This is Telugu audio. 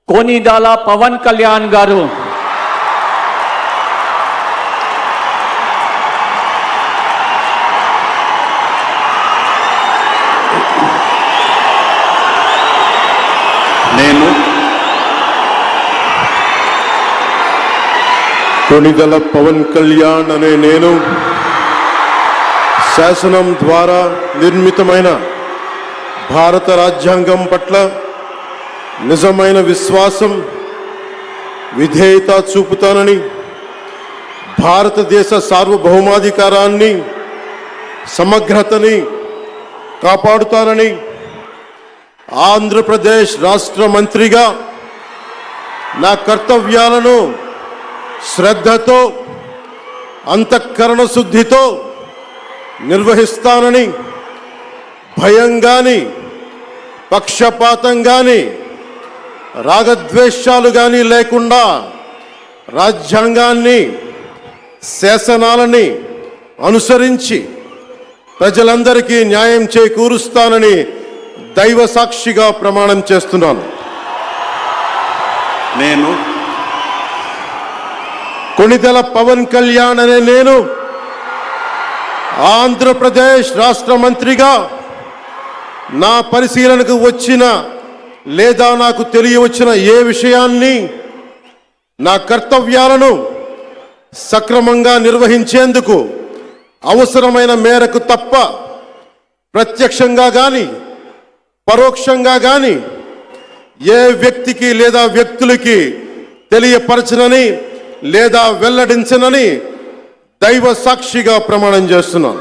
కొనిదెల పవన్ కళ్యాణ్ గారు కొనిదెల పవన్ కళ్యాణ్ అనే నేను శాసనం ద్వారా నిర్మితమైన భారత రాజ్యాంగం పట్ల నిజమైన విశ్వాసం విధేయత చూపుతానని, భారతదేశ సార్వభౌమాధికారాన్ని సమగ్రతని కాపాడుతానని, ఆంధ్రప్రదేశ్ రాష్ట్ర మంత్రిగా నా కర్తవ్యాలను శ్రద్ధతో అంతఃకరణ శుద్ధితో నిర్వహిస్తానని, భయం గాని పక్షపాతం గాని రాగద్వేషాలు గాని లేకుండా రాజ్యాంగాన్ని శాసనాలని అనుసరించి ప్రజలందరికీ న్యాయం చేకూరుస్తానని దైవ సాక్షిగా ప్రమాణం చేస్తున్నాను. నేను కొనిదెల పవన్ కళ్యాణ్ అనే నేను ఆంధ్రప్రదేశ్ రాష్ట్ర మంత్రిగా నా పరిశీలనకు వచ్చిన లేదా నాకు తెలియవచ్చిన ఏ విషయాన్ని నా కర్తవ్యాలను సక్రమంగా నిర్వహించేందుకు అవసరమైన మేరకు తప్ప ప్రత్యక్షంగా కానీ పరోక్షంగా కానీ ఏ వ్యక్తికి లేదా వ్యక్తులకి తెలియపరచనని లేదా వెల్లడించనని దైవ సాక్షిగా ప్రమాణం చేస్తున్నాను.